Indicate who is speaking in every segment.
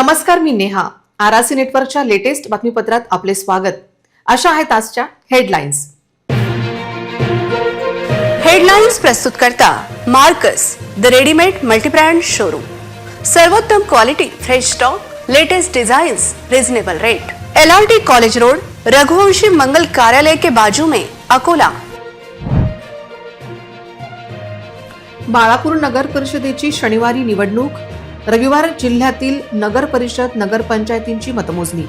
Speaker 1: नमस्कार, मी नेहा. आरआरसी नेटवर्कच्या लेटेस्ट बातमीपत्रात आपले स्वागत. अशा आहेत आजच्या हेडलाईन्स.
Speaker 2: हेडलाईन्स प्रस्तुत करता Marcus the readymade multibrand showroom. सर्वोत्तम quality, fresh stock, latest designs, reasonable rate. LRT college road, Raghuvanshi Mangal Karyalaya के बाजू में, अकोला.
Speaker 1: बाळापूर नगर परिषदेची शनिवारी निवडणूक. रविवार जिल्ह्यातील नगर परिषद, नगरपंचायतींची मतमोजणी.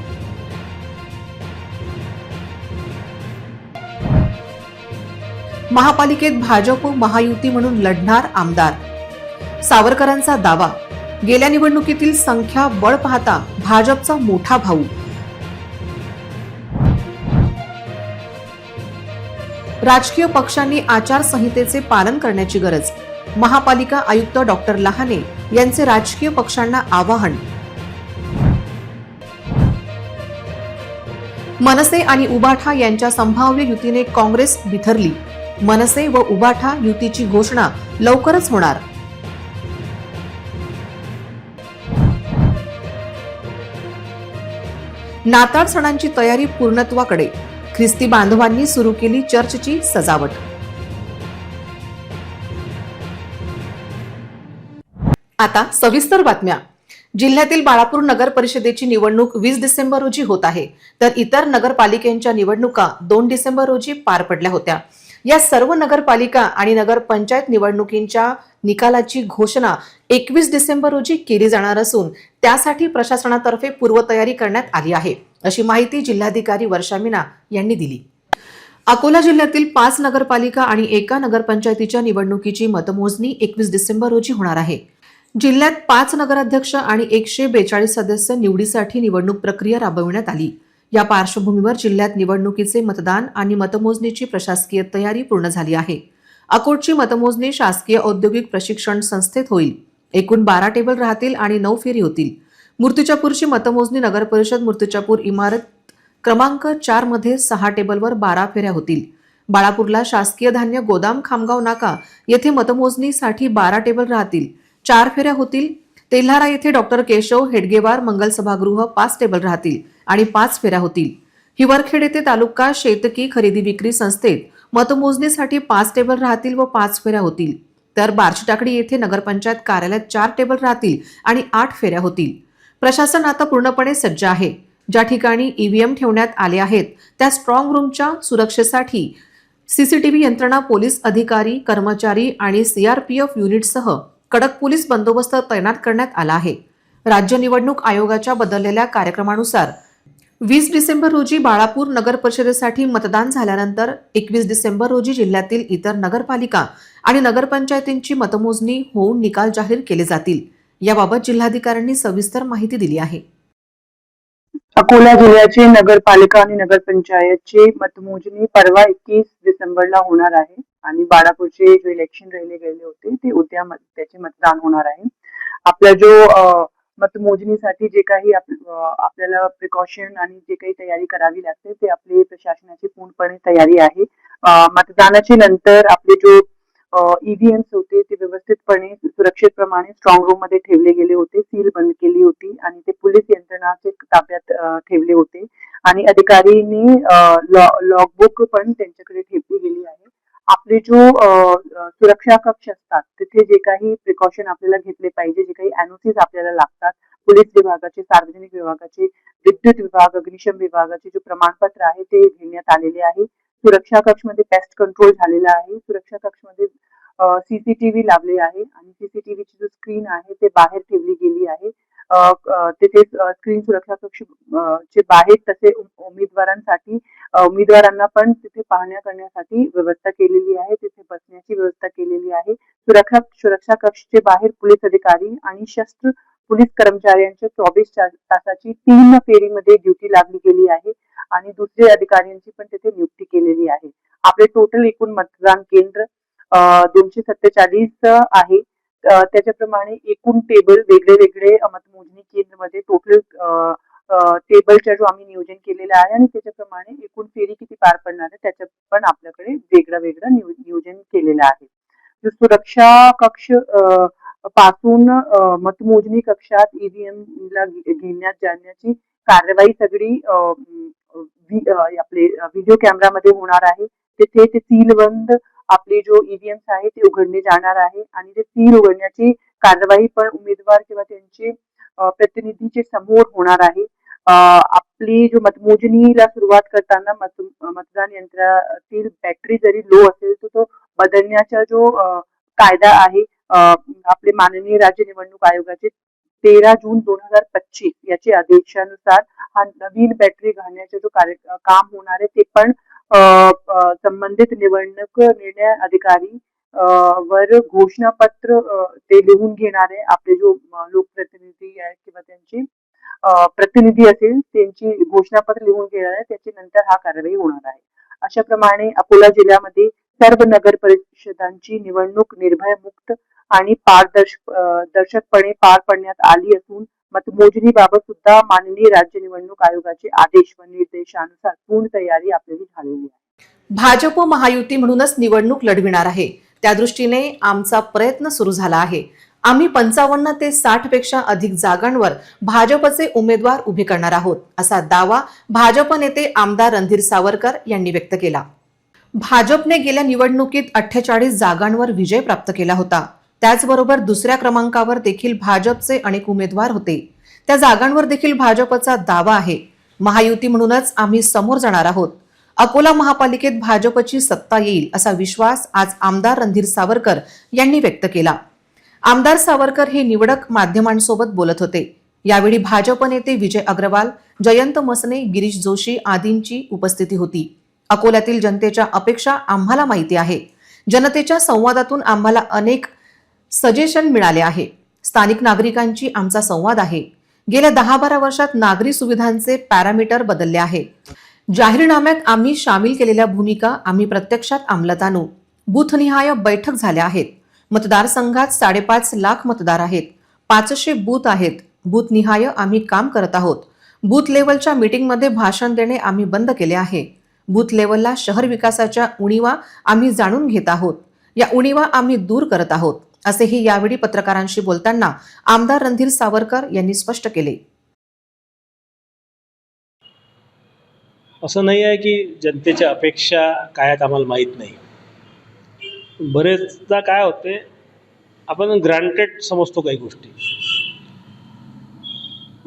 Speaker 1: महापालिकेत भाजप महायुती म्हणून लढणार आमदार. सावरकरांचा दावा. गेल्या निवडणुकीतील संख्या बळ पाहता भाजपचा मोठा भाऊ. राजकीय पक्षांनी आचारसंहितेचे पालन करण्याची गरज. महापालिका आयुक्त डॉक्टर लहाने यांचे राजकीय पक्षांना आवाहन. मनसे आणि उबाठा यांच्या संभाव्य युतीने काँग्रेस बिथरली. मनसे व उबाठा युतीची घोषणा लवकरच होणार. नाताळ सणांची तयारी पूर्णत्वाकडे. ख्रिस्ती बांधवांनी सुरू केली चर्चची सजावट. आता सविस्तर बातम्या. जिल्ह्यातील बाळापूर नगर परिषदेची निवडणूक 20 डिसेंबर रोजी होत आहे, तर इतर नगरपालिकांच्या निवडणुका 2 डिसेंबर रोजी पार पडल्या होत्या. या सर्व नगरपालिका आणि नगरपंचायत निवडणुकींच्या निकालाची घोषणा 21 डिसेंबर रोजी केली जाणार असून त्यासाठी प्रशासनातर्फे पूर्वतयारी करण्यात आली आहे, अशी माहिती जिल्हाधिकारी वर्षा मीना यांनी दिली. अकोला जिल्ह्यातील 5 नगरपालिका आणि एका नगरपंचायतीच्या निवडणुकीची मतमोजणी 21 डिसेंबर रोजी होणार आहे. जिल्ह्यात 5 नगराध्यक्ष आणि 142 सदस्य निवडीसाठी निवडणूक प्रक्रिया राबविण्यात आली. या पार्श्वभूमीवर जिल्ह्यात निवडणुकीचे मतदान आणि मतमोजणीची प्रशासकीय तयारी पूर्ण झाली आहे. अकोटची मतमोजणी शासकीय औद्योगिक प्रशिक्षण संस्थेत होईल. एकूण 12 टेबल राहतील आणि 9 फेरी होतील. मूर्तिजापूरची मतमोजणी नगरपरिषद मूर्तिजापूर इमारत क्रमांक 4 मध्ये 6 टेबलवर 12 फेऱ्या होतील. बाळापूरला शासकीय धान्य गोदाम खामगाव नाका येथे मतमोजणीसाठी 12 टेबल राहतील, 4 फेऱ्या होतील. तेल्हारा येथे डॉक्टर केशव हेडगेवार मंगल सभागृह 5 टेबल राहतील आणि 5 फेऱ्या होतील. हिवरखेड येथे तालुका शेतकी खरेदी विक्री संस्थेत मतमोजणीसाठी 5 टेबल राहतील व 5 फेऱ्या होतील. तर बार्शी टाकडी येथे नगरपंचायत कार्यालयात 4 टेबल राहतील आणि 8 फेऱ्या होतील. प्रशासन आता पूर्णपणे सज्ज आहे. ज्या ठिकाणी ईव्हीएम ठेवण्यात आले आहेत त्या स्ट्रॉंग रूमच्या सुरक्षेसाठी सीसीटीव्ही यंत्रणा, पोलीस अधिकारी, कर्मचारी आणि सीआरपीएफ युनिटसह कडक पोलीस बंदोबस्त तैनात करण्यात आला आहे. राज्य निवडणूक आयोगाच्या बदललेल्या कार्यक्रमानुसार 20 डिसेंबर रोजी बाळापूर नगर परिषदेसाठी मतदान झाल्यानंतर 21 डिसेंबर रोजी जिल्ह्यातील इतर नगरपालिका आणि नगरपंचायतींची मतमोजणी होऊन निकाल जाहीर केले जातील. याबाबत जिल्हाधिकाऱ्यांनी सविस्तर माहिती दिली आहे.
Speaker 3: अकोला जिल्ह्याचे नगरपालिका आणि नगरपंचायतची मतमोजणी परवा 21 डिसेंबरला होणार आहे आणि बाळापूरचे जे इलेक्शन गेले होते ते उद्या त्याचे मतदान होणार आहे. आपला जो मतमोजणीसाठी जे काही आपल्याला प्रिकॉशन आणि जे काही तयारी करावी लागते ते आपली प्रशासनाची पूर्णपणे तयारी आहे. मतदानाच्या नंतर आपले जो ईव्हीएम्स होते ते व्यवस्थितपणे सुरक्षितप्रमाणे स्ट्रॉंग रूम मध्ये ठेवले गेले होते, सील बंद केली होती आणि ते पोलीस यंत्रणाचे ताब्यात ठेवले होते आणि अधिकारींनी लॉगबुक पण त्यांच्याकडे ठेवली गेली आहे. आपले जो सुरक्षा कक्ष असतात तिथे जे काही प्रिकॉशन आपल्याला घेतले पाहिजे, जे काही एनओसीज आपल्याला लागतात, पोलीस विभागाचे, सार्वजनिक विभागाचे, विद्युत विभाग, अग्निशम विभागाचे जे प्रमाणपत्र आहे ते घेण्यात आलेले आहे. सुरक्षा कक्ष मध्ये पेस्ट कंट्रोल झालेला आहे. सुरक्षा कक्ष मध्ये सीसीटीव्ही लावले आहे आणि सीसीटीव्हीची जो स्क्रीन आहे ते बाहेर ठेवली गेली आहे. तिथे स्क्रीन सुरक्षा कक्ष चे बाहेर तसे उमेदवारांना पण तिथे पाहण्या करण्यासाठी व्यवस्था केलेली आहे. तिथे बसण्याची व्यवस्था केलेली आहे. सुरक्षा कक्षचे बाहेर पोलीस अधिकारी आणि शस्त्र पोलीस कर्मचाऱ्यांच्या 24 तासाची 3 फेरीमध्ये ड्युटी लागली गेली आहे आणि दुसरे अधिकाऱ्यांची पण तिथे नियुक्ती केलेली आहे. आपले टोटल एकूण मतदान केंद्र 247 आहे. त्याच्याप्रमाणे एकूण टेबल वेगळे मतमोजणी केंद्र मध्ये टोटल टेबलच्या जो आम्ही नियोजन केलेलं आहे आणि त्याच्याप्रमाणे एकूण फेरी किती पार पडणार आहे त्याच्यात पण आपल्याकडे वेगळं नियोजन केलेलं आहे. जो सुरक्षा कक्ष पासून मतमोजणी कक्षात ईव्हीएम ला घेण्यात जाण्याची कारवाई सगळी आपले व्हिडिओ कॅमेरामध्ये होणार आहे. तिथे ते सीलबंद आपले जो ईव्हीएम्स आहे ते उघडले जाणार आहे आणि ते सील उघडण्याची कारवाई पण उमेदवार किंवा त्यांचे प्रतिनिधीचे समोर होणार आहे. आपली जो मतमोजणीला सुरुवात करताना मतदान यंत्रातील बॅटरी जरी लो असेल तर तो बदलण्याचा जो कायदा आहे आपले माननीय राज्य निवडणूक आयोगाचे 13 जून 2025 याचे आदेशानुसार हा नवीन बॅटरी घालण्याचा जो काम होणार आहे ते पण संबंधित निवडणूक निर्णय अधिकारी वर घोषणापत्र ते लिहून घेणार आहे. आपले जो लोकप्रतिनिधी आहे किंवा त्यांचे प्रतिनिधी असेल त्यांची घोषणापत्र लिहून घेणार आहे. त्याच्या नंतर हा कारवाई होणार आहे. अशा प्रमाणे अकोला जिल्ह्यामध्ये सर्व नगर परिषदांची निवडणूक निर्भय मुक्त आणि पारदर्शकपणे पार पाडण्यात आली असून मतमोजणीबाबत सुद्धा माननीय राज्य निवडणूक आयोगाचे आदेश व निर्देशानुसार पूर्ण तयारी आपल्याला झालेली आहे.
Speaker 1: भाजप महायुती म्हणूनच निवडणूक लढविणार आहे. त्या दृष्टीने आमचा प्रयत्न सुरू झाला आहे. आम्ही 55 ते 60 पेक्षा अधिक जागांवर भाजपचे उमेदवार उभे करणार आहोत, असा दावा भाजप नेते आमदार रणधीर सावरकर यांनी व्यक्त केला. भाजपने गेल्या निवडणुकीत 48 जागांवर विजय प्राप्त केला होता. त्याचबरोबर दुसऱ्या क्रमांकावर देखील भाजपचे अनेक उमेदवार होते. त्या जागांवर देखील भाजपचा दावा आहे. महायुती म्हणूनच आम्ही समोर जाणार आहोत. अकोला महापालिकेत भाजपची सत्ता येईल असा विश्वास आज आमदार रणधीर सावरकर यांनी व्यक्त केला. आमदार सावरकर हे निवडक माध्यमांसोबत बोलत होते. यावेळी भाजप नेते विजय अग्रवाल, जयंत मसने, गिरीश जोशी आदींची उपस्थिती होती. अकोल्यातील जनतेच्या अपेक्षा आम्हाला माहिती आहे. जनतेच्या संवादातून आम्हाला अनेक सजेशन मिळाले आहे. स्थानिक नागरिकांची आमचा संवाद आहे. गेल्या 10-12 वर्षात नागरी सुविधांचे पॅरामीटर बदलले आहे. जाहीरनाम्यात आम्ही सामील केलेल्या भूमिका आम्ही प्रत्यक्षात अंमलात आणू. बूथनिहाय बैठक झाल्या आहेत. मतदारसंघात 5.5 लाख मतदार आहेत. 500 बूथ आहेत. बूथनिहाय आम्ही काम करत आहोत. बूथ लेवलच्या मीटिंगमध्ये भाषण देणे आम्ही बंद केले आहे. बूथ लेवलला शहर विकासाच्या उणीवा आम्ही जाणून घेत आहोत. या उणीवा आम्ही दूर करत आहोत, असेही यावेळी पत्रकारांशी बोलताना आमदार रणधीर सावरकर यांनी स्पष्ट केले.
Speaker 4: असं नाही आहे की जनतेच्या अपेक्षा काय आहेत आम्हाला माहीत नाही. बरेचदा काय होते, आपण ग्रांटेड समजतो काही गोष्टी.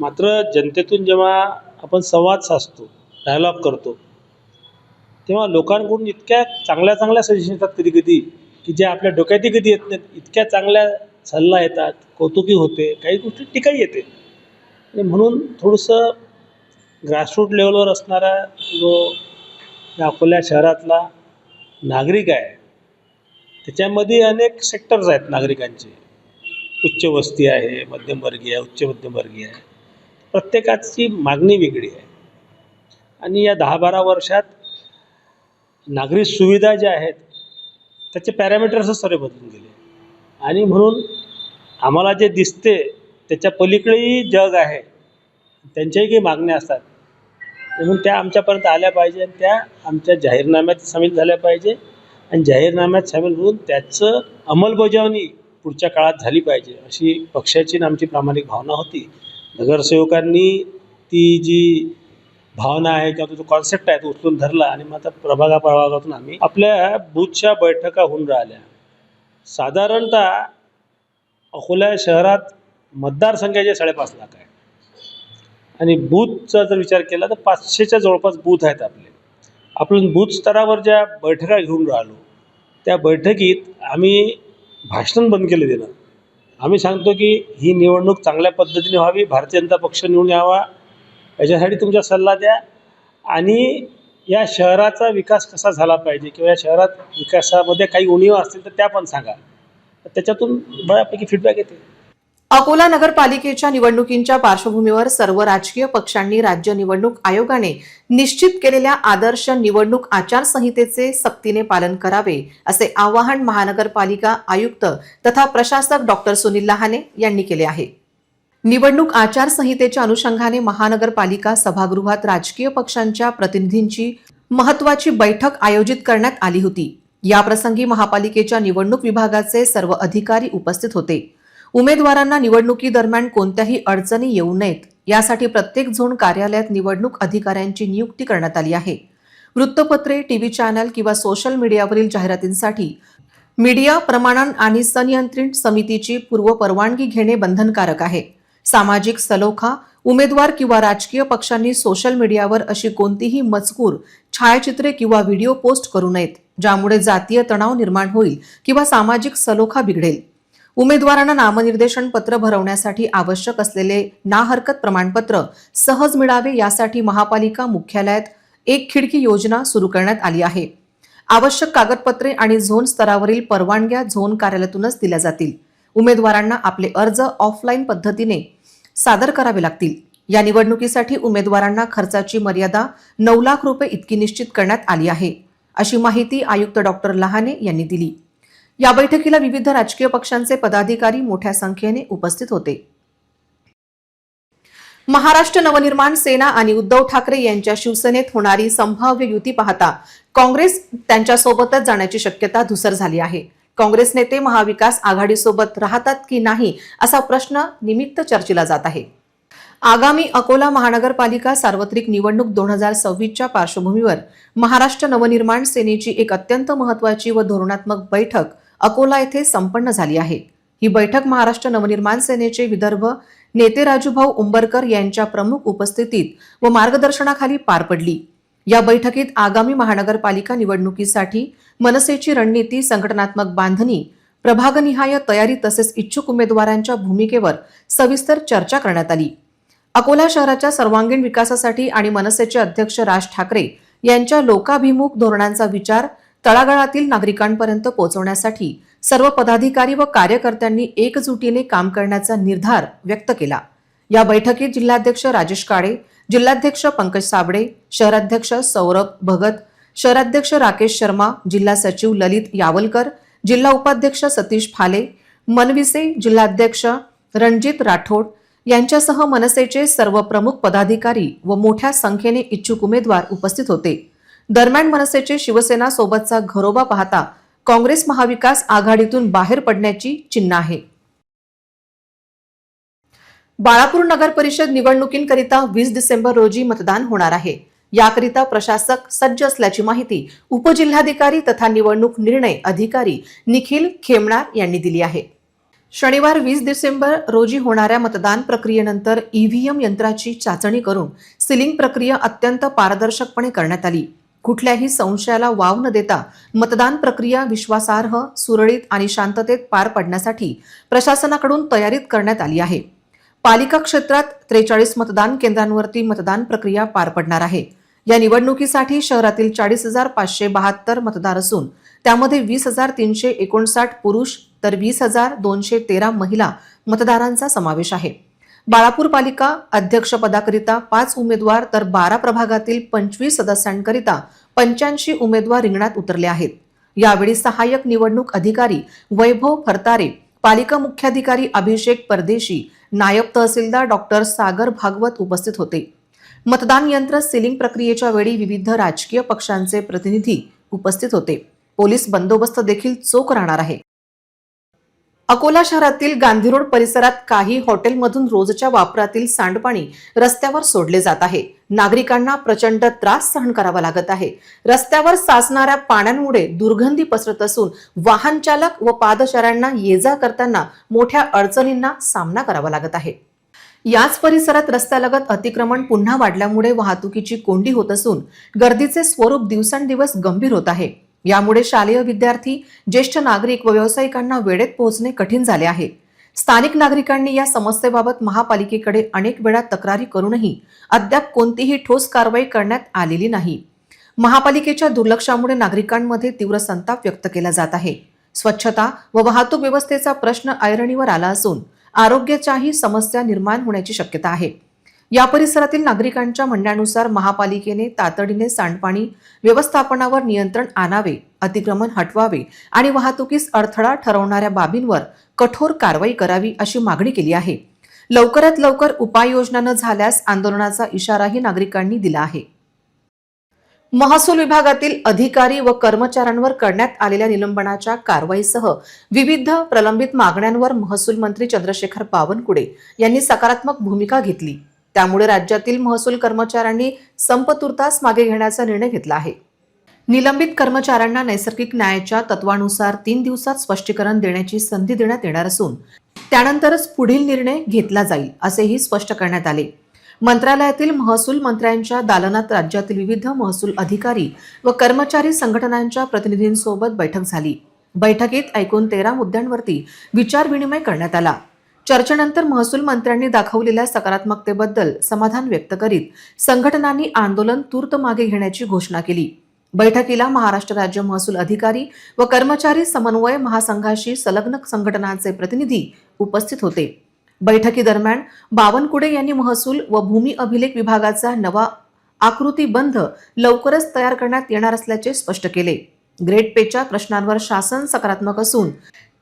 Speaker 4: मात्र जनतेतून जेव्हा आपण संवाद साधतो, डायलॉग करतो, तेव्हा लोकांकडून इतक्या चांगल्या सजेशन येतात कधी कधी की जे आपल्या डोक्यातही कधी येत नाहीत. इतक्या चांगल्या सल्ला येतात, कौतुकी होते, काही गोष्टी टीकाही येते. आणि म्हणून थोडंसं ग्रासरूट लेवलवर असणारा जो या अकोला शहरातला नागरिक आहे, त्याच्यामध्ये अनेक सेक्टर्स आहेत नागरिकांचे. उच्च वस्ती आहे, मध्यमवर्गीय, उच्च मध्यमवर्गीय आहे. प्रत्येकाची मागणी वेगळी आहे. आणि या 10-12 वर्षात नागरी सुविधा ज्या आहेत त्याचे पॅरामीटर्सच सर्व बदलून गेले. आणि म्हणून आम्हाला जे दिसते त्याच्या पलीकडेही जग आहे, त्यांच्याही काही मागण्या असतात. म्हणून त्या आमच्यापर्यंत आल्या पाहिजे आणि त्या आमच्या जाहीरनाम्यात सामील झाल्या पाहिजे. आणि जाहीरनाम्यात सामील होऊन त्याचं अंमलबजावणी पुढच्या काळात झाली पाहिजे, अशी पक्षाची आमची प्रामाणिक भावना होती. नगरसेवकांनी ती जी भावना आहे किंवा जो कॉन्सेप्ट आहे तो उचलून धरला. आणि मग आता प्रभागातून आम्ही आपल्या बूथच्या बैठका होऊन राहिल्या. साधारणतः अकोला शहरात मतदारसंख्याचे 5.5 लाख आहे. आणि बूथचा जर विचार केला तर 500च्या जवळपास बूथ आहेत आपले. आपण बूथ स्तरावर ज्या बैठका घेऊन राहिलो, त्या बैठकीत आम्ही भाषण बंद केले देणं. आम्ही सांगतो की ही निवडणूक चांगल्या पद्धतीने व्हावी, भारतीय जनता पक्ष निवडून यावा, याच्यासाठी तुमचा सल्ला द्या. आणि या शहराचा विकास कसा झाला पाहिजे किंवा या शहरात विकासामध्ये काही उणीवा असतील तर त्या पण सांगा. त्याच्यातून बऱ्यापैकी फीडबॅक येते.
Speaker 1: अकोला नगरपालिकेच्या निवडणुकींच्या पार्श्वभूमीवर सर्व राजकीय पक्षांनी राज्य निवडणूक आयोगाने निश्चित केलेल्या आदर्श निवडणूक आचारसंहितेचे सक्तीने पालन करावे, असे आवाहन महानगरपालिका आयुक्त तथा प्रशासक डॉक्टर सुनील लहाने यांनी केले आहे. निवडणूक आचारसंहितेच्या अनुषंगाने महानगरपालिका सभागृहात राजकीय पक्षांच्या प्रतिनिधींची महत्त्वाची बैठक आयोजित करण्यात आली होती. याप्रसंगी महापालिकेच्या निवडणूक विभागाचे सर्व अधिकारी उपस्थित होते. उमेदवारांना निवडणुकीदरम्यान कोणत्याही अडचणी येऊ नयेत यासाठी प्रत्येक झोन कार्यालयात निवडणूक अधिकाऱ्यांची नियुक्ती करण्यात आली आहे. वृत्तपत्रे, टीव्ही चॅनल किंवा सोशल मीडियावरील जाहिरातींसाठी मीडिया प्रमाणन आणि संनियंत्रण समितीची पूर्व परवानगी घेणे बंधनकारक आहे. सामाजिक सलोखा, उमेदवार किंवा राजकीय पक्षांनी सोशल मीडियावर अशी कोणतीही मजकूर, छायाचित्रे किंवा व्हिडिओ पोस्ट करू नयेत ज्यामुळे जातीय तणाव निर्माण होईल किंवा सामाजिक सलोखा बिघडेल. उमेदवारांना नामनिर्देशन पत्र भरवण्यासाठी आवश्यक असलेले ना हरकत प्रमाणपत्र सहज मिळावे यासाठी महापालिका मुख्यालयात एक खिडकी योजना सुरू करण्यात आली आहे. आवश्यक कागदपत्रे आणि झोन स्तरावरील परवानग्या झोन कार्यालयातूनच दिल्या जातील. उमेदवारांना आपले अर्ज ऑफलाईन पद्धतीने सादर करावे लागतील. या निवडणुकीसाठी उमेदवारांना खर्चाची मर्यादा 9 लाख रुपये इतकी निश्चित करण्यात आली आहे, अशी माहिती आयुक्त डॉक्टर लहाने यांनी दिली. या बैठकीला विविध राजकीय पक्षांचे पदाधिकारी मोठ्या संख्येने उपस्थित होते. महाराष्ट्र नवनिर्माण सेना आणि उद्धव ठाकरे यांच्या शिवसेनेत होणारी संभाव्य युती पाहता काँग्रेस त्यांच्यासोबतच जाण्याची शक्यता धुसर झाली आहे. काँग्रेस नेते महाविकास आघाडीसोबत राहतात की नाही असा प्रश्न निमित्त चर्चेला जात आहे. आगामी अकोला महानगरपालिका सार्वत्रिक निवडणूक 2026च्या पार्श्वभूमीवर महाराष्ट्र नवनिर्माण सेनेची एक अत्यंत महत्त्वाची व धोरणात्मक बैठक अकोला येथे संपन्न झाली आहे. ही बैठक महाराष्ट्र नवनिर्माण सेनेचे विदर्भ नेते राजूभाऊ उंबरकर यांच्या प्रमुख उपस्थितीत व मार्गदर्शनाखाली पार पडली. या बैठकीत आगामी महानगरपालिका निवडणुकीसाठी मनसेची रणनीती, संघटनात्मक बांधणी, प्रभागनिहाय तयारी तसेच इच्छुक उमेदवारांच्या भूमिकेवर सविस्तर चर्चा करण्यात आली. अकोला शहराच्या सर्वांगीण विकासासाठी आणि मनसेचे अध्यक्ष राज ठाकरे यांच्या लोकाभिमुख धोरणांचा विचार तळागाळातील नागरिकांपर्यंत पोहोचवण्यासाठी सर्व पदाधिकारी व कार्यकर्त्यांनी एकजुटीने काम करण्याचा निर्धार व्यक्त केला. या बैठकीत जिल्हाध्यक्ष राजेश काळे, जिल्हाध्यक्ष पंकज साबळे, शहराध्यक्ष सौरभ भगत, शहराध्यक्ष राकेश शर्मा, जिल्हा सचिव ललित यावलकर, जिल्हा उपाध्यक्ष सतीश फाले, मनविसे जिल्हाध्यक्ष रणजित राठोड यांच्यासह मनसेचे सर्व प्रमुख पदाधिकारी व मोठ्या संख्येने इच्छुक उमेदवार उपस्थित होते. दरम्यान मनसेचे शिवसेना सोबतचा घरोबा पाहता काँग्रेस महाविकास आघाडीतून बाहेर पडण्याची चिन्ह आहे. बाळापूर नगर परिषद निवडणुकींकरिता 20 डिसेंबर रोजी मतदान होणार आहे. याकरिता प्रशासक सज्ज असल्याची माहिती उपजिल्हाधिकारी तथा निवडणूक निर्णय अधिकारी निखिल खेमणार यांनी दिली आहे. शनिवार 20 डिसेंबर रोजी होणाऱ्या मतदान प्रक्रियेनंतर ईव्हीएम यंत्राची चाचणी करून सिलिंग प्रक्रिया अत्यंत पारदर्शकपणे करण्यात आली. कुठल्याही संशयाला वाव न देता मतदान प्रक्रिया विश्वासार्ह, सुरळीत आणि शांततेत पार पडण्यासाठी प्रशासनाकडून तयारीत करण्यात आली आहे. पालिका क्षेत्रात 43 मतदान केंद्रांवरती मतदान प्रक्रिया पार पडणार आहे. या निवडणुकीसाठी शहरातील 40,572 मतदार असून त्यामध्ये 20,359 पुरुष तर 20,213 महिला मतदारांचा समावेश आहे. बाळापूर पालिका अध्यक्षपदाकरिता 5 उमेदवार तर 12 प्रभागातील 25 सदस्यांकरिता 85 उमेदवार रिंगणात उतरले आहेत. यावेळी सहाय्यक निवडणूक अधिकारी वैभव फरतारे, पालिका मुख्याधिकारी अभिषेक परदेशी, नायब तहसीलदार डॉक्टर सागर भागवत उपस्थित होते. मतदान यंत्र सिलिंग प्रक्रियेच्या वेळी विविध राजकीय पक्षांचे प्रतिनिधी उपस्थित होते. पोलीस बंदोबस्त देखील चोख राहणार आहे. अकोला शहरातील गांधी रोड परिसरात काही हॉटेलमधून रोजच्या वापरातील सांडपाणी रस्त्यावर सोडले जात आहे. नागरिकांना प्रचंड त्रास सहन करावा लागत आहे. रस्त्यावर साचणाऱ्या पाण्यामुळे दुर्गंधी पसरत असून वाहन चालक व पादचाऱ्यांना ये जा करताना मोठ्या अडचणींना सामना करावा लागत आहे. याच परिसरात रस्त्यालगत अतिक्रमण पुन्हा वाढल्यामुळे वाहतुकीची कोंडी होत असून गर्दीचे स्वरूप दिवसेंदिवस गंभीर होत आहे. यामुळे शालेय विद्यार्थी, ज्येष्ठ नागरिक व व्यावसायिकांना वेळेत पोहोचणे कठीण झाले आहे. स्थानिक नागरिकांनी या समस्येबाबत महापालिकेकडे अनेक वेळा तक्रारी करूनही अद्याप कोणतीही ठोस कारवाई करण्यात आलेली नाही. महापालिकेच्या दुर्लक्षामुळे नागरिकांमध्ये तीव्र संताप व्यक्त केला जात आहे. स्वच्छता व वाहतूक व्यवस्थेचा प्रश्न ऐरणीवर आला असून आरोग्याच्याही समस्या निर्माण होण्याची शक्यता आहे. या परिसरातील नागरिकांच्या म्हणण्यानुसार महापालिकेने तातडीने सांडपाणी व्यवस्थापनावर नियंत्रण आणावे, अतिक्रमण हटवावे आणि वाहतुकीस अडथळा ठरवणाऱ्या बाबींवर कठोर कारवाई करावी अशी मागणी केली आहे. लवकरात लवकर उपाययोजना न झाल्यास आंदोलनाचा इशाराही नागरिकांनी दिला आहे. महसूल विभागातील अधिकारी व कर्मचाऱ्यांवर करण्यात आलेल्या निलंबनाच्या कारवाईसह विविध प्रलंबित मागण्यांवर महसूल मंत्री चंद्रशेखर बावनकुळे यांनी सकारात्मक भूमिका घेतली. त्यामुळे राज्यातील महसूल कर्मचाऱ्यांनी संप तुर्तास मागे घेण्याचा निर्णय घेतला आहे. निलंबित कर्मचाऱ्यांना नैसर्गिक न्यायाच्या तत्वानुसार 3 दिवसात स्पष्टीकरण देण्याची संधी देण्यात येणार असून त्यानंतरच पुढील निर्णय घेतला जाईल असेही स्पष्ट करण्यात आले. मंत्रालयातील महसूल मंत्र्यांच्या दालनात राज्यातील विविध महसूल अधिकारी व कर्मचारी संघटनांच्या प्रतिनिधींसोबत बैठक झाली. बैठकीत एकूण 13 मुद्द्यांवरती विचारविनिमय करण्यात आला. चर्चेनंतर महसूल मंत्र्यांनी दाखवलेल्या सकारात्मकतेबद्दल समाधान व्यक्त करीत संघटनांनी आंदोलन तूर्त मागे घेण्याची घोषणा केली. बैठकीला महाराष्ट्र राज्य महसूल अधिकारी व कर्मचारी समन्वय महासंघाशी संलग्न संघटनांचे प्रतिनिधी उपस्थित होते. बैठकीदरम्यान बावनकुळे यांनी महसूल व भूमी अभिलेख विभागाचा नवा आकृतीबंध लवकरच तयार करण्यात येणार असल्याचे स्पष्ट केले. ग्रेड पेच्या प्रश्नांवर शासन सकारात्मक असून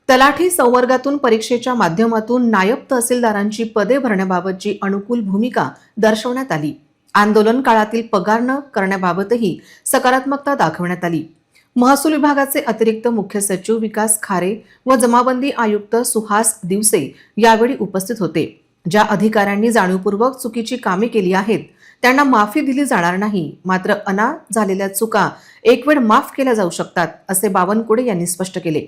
Speaker 1: तलाठी संवर्गातून परीक्षेच्या माध्यमातून नायब तहसीलदारांची पदे भरण्याबाबतची अनुकूल भूमिका दर्शवण्यात आली. आंदोलन काळातील पगार न करण्याबाबतही सकारात्मकता दाखवण्यात आली. महसूल विभागाचे अतिरिक्त मुख्य सचिव विकास खारे व जमाबंदी आयुक्त सुहास दिवसे यावेळी उपस्थित होते. ज्या अधिकाऱ्यांनी जाणीवपूर्वक चुकीची कामे केली आहेत त्यांना माफी दिली जाणार नाही, मात्र झालेल्या चुका एक वेळ माफ केल्या जाऊ शकतात असे बावनकुळे यांनी स्पष्ट केले.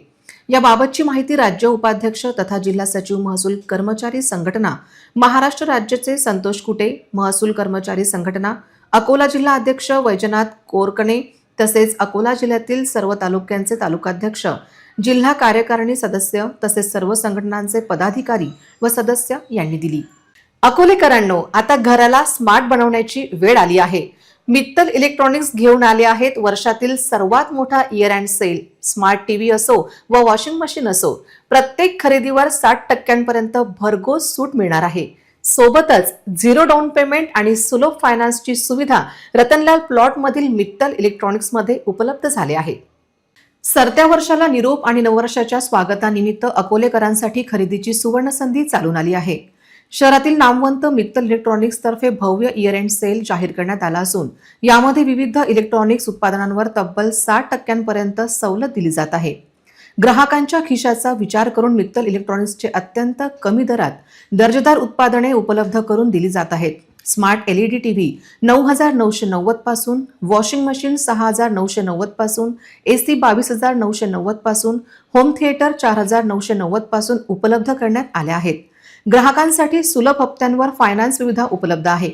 Speaker 1: याबाबतची माहिती राज्य उपाध्यक्ष तथा जिल्हा सचिव महसूल कर्मचारी संघटना महाराष्ट्र राज्याचे संतोष कुटे, महसूल कर्मचारी संघटना अकोला जिल्हा अध्यक्ष वैजनाथ कोरकणे तसेच अकोला जिल्ह्यातील सर्व तालुक्यांचे तालुकाध्यक्ष, जिल्हा कार्यकारिणी सदस्य तसेच सर्व संघटनांचे पदाधिकारी व सदस्य यांनी दिली. अकोलेकरांनो, आता घराला स्मार्ट बनवण्याची वेळ आली आहे. मित्तल इलेक्ट्रॉनिक्स घेऊन आले आहेत वर्षातील सर्वात मोठा year end sale. Smart TV असो व वॉशिंग मशीन असो, प्रत्येक खरेदीवर 60% भरघोस सूट मिळणार आहे. सोबतच 0 डाऊन पेमेंट आणि सुलभ फायनान्सची सुविधा रतनलाल प्लॉट मधील मित्तल इलेक्ट्रॉनिक्स मध्ये उपलब्ध झाले आहे. सरत्या वर्षाला निरोप आणि नववर्षाच्या स्वागतानिमित्त अकोलेकरांसाठी खरेदीची सुवर्ण संधी चालून आली आहे. शहरातील नामवंत मित्तल इलेक्ट्रॉनिक्स तर्फे भव्य इयर एंड सेल जाहीर करण्यात आला असून यामध्ये विविध इलेक्ट्रॉनिक्स उत्पादनांवर तब्बल 60% सवलत दिली जात आहे. ग्राहकांच्या खिशाचा विचार करून मित्तल इलेक्ट्रॉनिक्सचे अत्यंत कमी दरात दर्जेदार उत्पादने उपलब्ध करून दिली जात आहेत. स्मार्ट LED टीव्ही 9,990 पासून, वॉशिंग मशीन 6,990 पासून, AC 22,990 पासून, होम थिएटर 4,990 पासून उपलब्ध करण्यात आले आहेत. ग्राहकांसाठी सुलभ हप्त्यांवर फायनान्स सुविधा उपलब्ध आहे.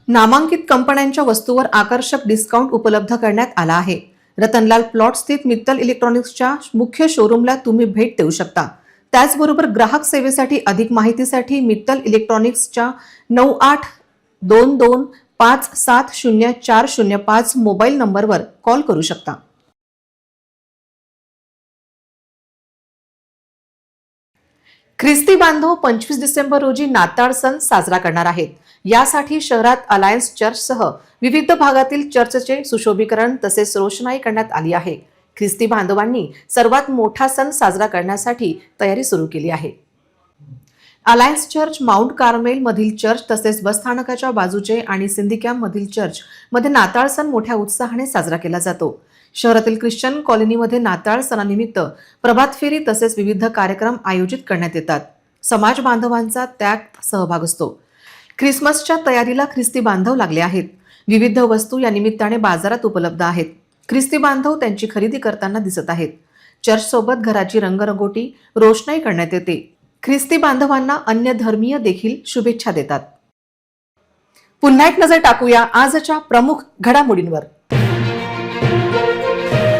Speaker 1: नामांकित कंपन्यांच्या वस्तूवर आकर्षक डिस्काउंट उपलब्ध करण्यात आला आहे. रतनलाल प्लॉट स्थित मित्तल इलेक्ट्रॉनिक्सच्या मुख्य शोरूमला तुम्ही भेट देऊ शकता. त्याचबरोबर ग्राहक सेवेसाठी अधिक माहितीसाठी मित्तल इलेक्ट्रॉनिक्सच्या 9822570405 मोबाईल नंबरवर कॉल करू शकता. ख्रिस्ती बांधव 25 डिसेंबर रोजी नाताळ सण साजरा करणार आहेत. यासाठी शहरात अलायन्स चर्चसह विविध भागातील चर्चचे सुशोभीकरण तसेच रोषणाई करण्यात आली आहे. ख्रिस्ती बांधवांनी सर्वात मोठा सण साजरा करण्यासाठी तयारी सुरू केली आहे. अलायन्स चर्च, माउंट कार्मेल मधील चर्च तसेच बसस्थानकाच्या बाजूचे आणि सिंधिकॅम्प मधील चर्च मध्ये नाताळ सण मोठ्या उत्साहाने साजरा केला जातो. शहरातील ख्रिश्चन कॉलनीमध्ये नाताळ सणानिमित्त प्रभात फेरी तसेच विविध कार्यक्रम आयोजित करण्यात येतात. समाज बांधवांचा त्यात सहभाग असतो. ख्रिसमसच्या तयारीला ख्रिस्ती बांधव लागले आहेत. विविध वस्तू या निमित्ताने बाजारात उपलब्ध आहेत. ख्रिस्ती बांधव त्यांची खरेदी करताना दिसत आहेत. चर्च सोबत घराची रंगरंगोटी, रोषणाई करण्यात येते. ख्रिस्ती बांधवांना अन्य धर्मीय देखील शुभेच्छा देतात. पुन्हा एक नजर टाकूया आजच्या प्रमुख घडामोडींवर.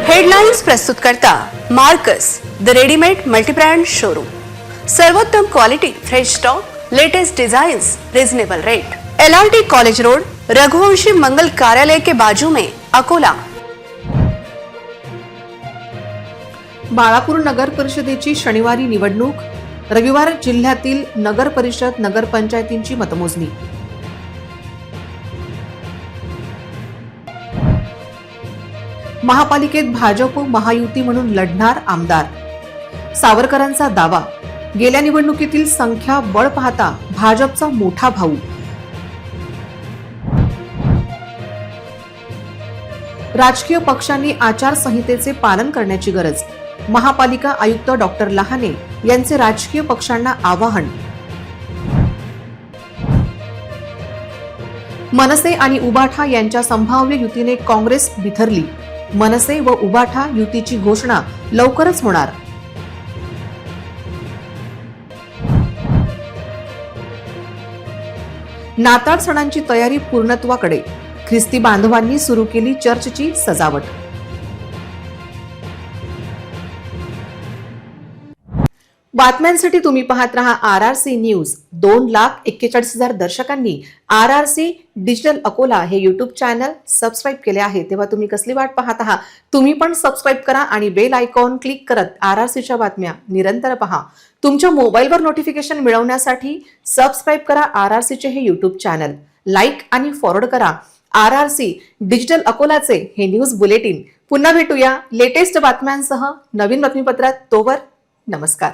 Speaker 2: हेडलाइन्स प्रस्तुत करता Marcus the readymade multibrand showroom. सर्वोत्तम quality, fresh stock, latest designs, reasonable rate. LRT college road, Raghuvanshi Mangal Karyalaya के बाजू में, अकोला.
Speaker 1: बाळापूर नगर परिषदेची शनिवारी निवडणूक. रविवार जिल्ह्यातील नगर परिषद, नगरपंचायतींची मतमोजणी. महापालिकेत भाजप महायुती म्हणून लढणार आमदार. सावरकरांचा दावा. गेल्या निवडणुकीतील संख्या बळ पाहता भाजपचा मोठा भाऊ. राजकीय पक्षांनी आचारसंहितेचे पालन करण्याची गरज. महापालिका आयुक्त डॉक्टर लहाने यांचे राजकीय पक्षांना आवाहन. मनसे आणि उबाठा यांच्या संभाव्य युतीने काँग्रेस बिथरली. मनसे व उबाठा युतीची घोषणा लवकरच होणार. नाताळ सणांची तयारी पूर्णत्वाकडे. ख्रिस्ती बांधवांनी सुरू केली चर्चची सजावट. बातम्यांसाठी तुम्ही पाहत रहा RRC news. 2,41,000 दर्शकांनी RRC digital Akola हे युट्यूब चॅनल सबस्क्राईब केले आहे. तेव्हा तुम्ही कसली वाट पाहत आहात? तुम्ही पण सबस्क्राईब करा आणि बेल आयकॉन क्लिक करत RRCच्या बातम्या निरंतर पहा. तुमच्या मोबाईलवर नोटिफिकेशन मिळवण्यासाठी सबस्क्राईब करा RRCचे हे युट्यूब चॅनल. लाईक आणि फॉरवर्ड करा RRC डिजिटल अकोलाचे हे न्यूज बुलेटिन. पुन्हा भेटूया लेटेस्ट बातम्यांसह नवीन बातमीपत्रात. तोवर नमस्कार.